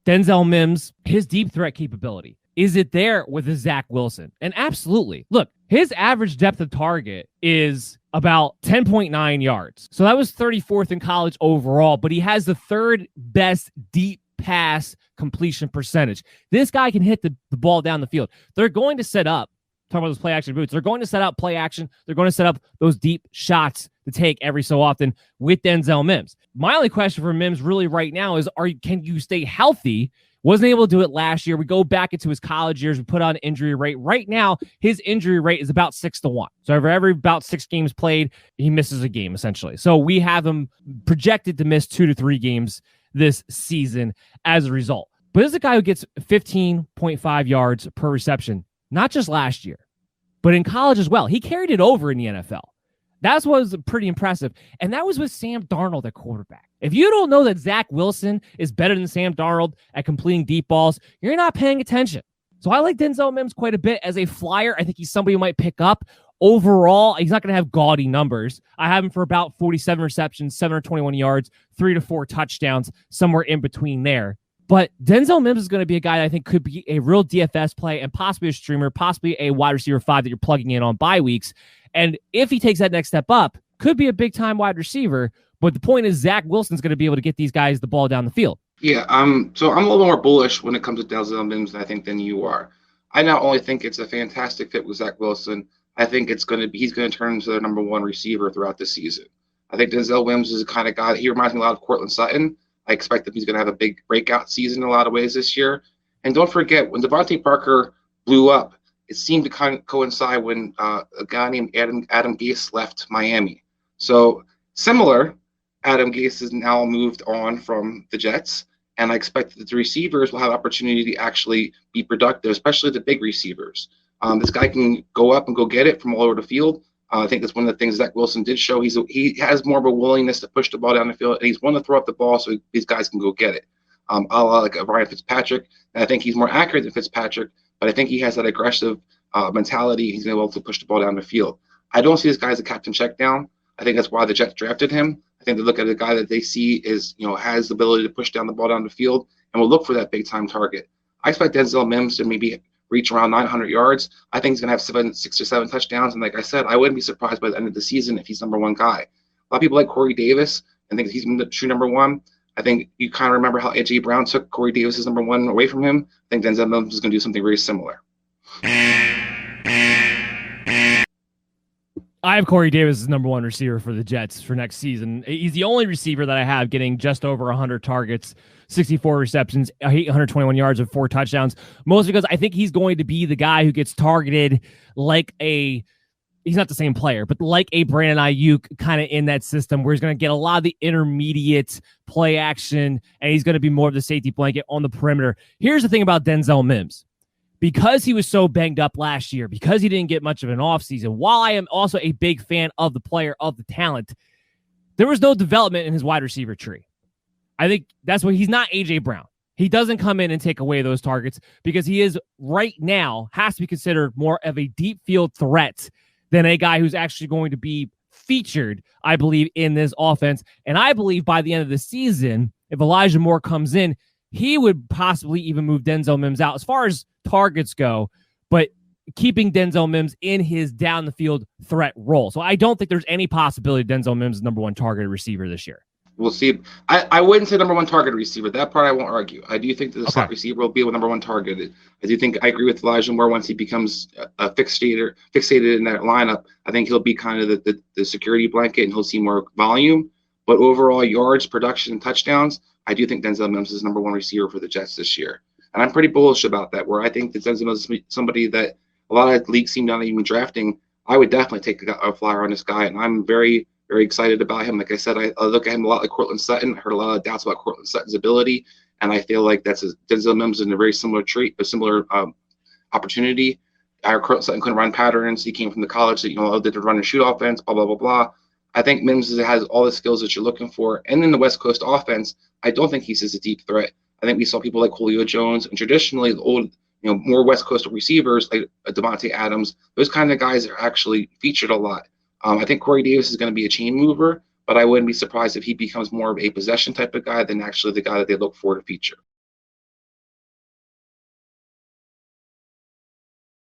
Denzel Mims, his deep threat capability. Is it there with a Zach Wilson? And absolutely. Look, his average depth of target is about 10.9 yards. So that was 34th in college overall, but he has the third best deep pass completion percentage. This guy can hit the ball down the field. They're going to set up, talking about those play action boots, they're going to set up play action. They're going to set up those deep shots to take every so often with Denzel Mims. My only question for Mims really right now is, can you stay healthy? Wasn't able to do it last year. We go back into his college years. We put on injury rate. Right now, his injury rate is about 6-1. So for every about 6 games played, he misses a game, essentially. So we have him projected to miss 2 to 3 games this season as a result. But this is a guy who gets 15.5 yards per reception, not just last year, but in college as well. He carried it over in the NFL. That was pretty impressive. And that was with Sam Darnold at quarterback. If you don't know that Zach Wilson is better than Sam Darnold at completing deep balls, you're not paying attention. So I like Denzel Mims quite a bit as a flyer. I think he's somebody who might pick up. Overall, he's not going to have gaudy numbers. I have him for about 47 receptions, 721 yards, 3 to 4 touchdowns, somewhere in between there. But Denzel Mims is going to be a guy that I think could be a real DFS play and possibly a streamer, possibly a wide receiver 5 that you're plugging in on bye weeks. And if he takes that next step up, could be a big-time wide receiver. But the point is Zach Wilson's going to be able to get these guys the ball down the field. Yeah, so I'm a little more bullish when it comes to Denzel Mims, than you are. I not only think it's a fantastic fit with Zach Wilson, I think he's going to turn into the number 1 receiver throughout the season. I think Denzel Mims is the kind of guy, he reminds me a lot of Courtland Sutton. I expect that he's going to have a big breakout season in a lot of ways this year. And don't forget, when Devontae Parker blew up, it seemed to kind of coincide when a guy named Adam Gase left Miami. So similar, Adam Gase has now moved on from the Jets, and I expect that the receivers will have opportunity to actually be productive, especially the big receivers. This guy can go up and go get it from all over the field. I think that's one of the things Zach Wilson did show. He has more of a willingness to push the ball down the field, and he's one to throw up the ball so these guys can go get it. A la like Ryan Fitzpatrick, and I think he's more accurate than Fitzpatrick, but I think he has that aggressive mentality. He's able to push the ball down the field. I don't see this guy as a captain check down. I think that's why the Jets drafted him. I think they look at a guy that they see is, has the ability to push down the ball down the field and will look for that big time target. I expect Denzel Mims to maybe reach around 900 yards. I think he's going to have 6 or 7 touchdowns. And like I said, I wouldn't be surprised by the end of the season if he's number 1 guy. A lot of people like Corey Davis and think he's the true number 1. I think you kind of remember how A.J. Brown took Corey Davis's number 1 away from him. I think Denzel Mims is going to do something very similar. I have Corey Davis as number 1 receiver for the Jets for next season. He's the only receiver that I have getting just over 100 targets, 64 receptions, 821 yards, and 4 touchdowns. Mostly because I think he's going to be the guy who gets targeted like he's not the same player, but like a Brandon Ayuk kind of in that system where he's going to get a lot of the intermediate play action, and he's going to be more of the safety blanket on the perimeter. Here's the thing about Denzel Mims. Because he was so banged up last year, because he didn't get much of an offseason, while I am also a big fan of the player, of the talent, there was no development in his wide receiver tree. I think that's why he's not A.J. Brown. He doesn't come in and take away those targets because he is right now has to be considered more of a deep field threat than a guy who's actually going to be featured, I believe, in this offense. And I believe by the end of the season, if Elijah Moore comes in, he would possibly even move Denzel Mims out as far as targets go, but keeping Denzel Mims in his down the field threat role. So I don't think there's any possibility Denzel Mims is number 1 targeted receiver this year. We'll see. I wouldn't say number 1 targeted receiver. That part I won't argue. I do think that the slot receiver will be a number 1 targeted. I agree with Elijah Moore once he becomes fixated in that lineup. I think he'll be kind of the security blanket and he'll see more volume. But overall yards, production, and touchdowns, I do think Denzel Mims is number 1 receiver for the Jets this year. And I'm pretty bullish about that, where I think that Denzel Mims is somebody that a lot of leagues seem not even drafting. I would definitely take a flyer on this guy, and I'm very, very excited about him. Like I said, I look at him a lot like Courtland Sutton. I heard a lot of doubts about Courtland Sutton's ability, and I feel like Denzel Mims is in a very similar opportunity. I heard Courtland Sutton couldn't run patterns. He came from the college that did the run and shoot offense, blah, blah, blah, blah. I think Mims has all the skills that you're looking for. And in the West Coast offense, I don't think he's a deep threat. I think we saw people like Julio Jones and traditionally the old, more West Coast receivers like Devontae Adams. Those kind of guys are actually featured a lot. I think Corey Davis is going to be a chain mover, but I wouldn't be surprised if he becomes more of a possession type of guy than actually the guy that they look for to feature.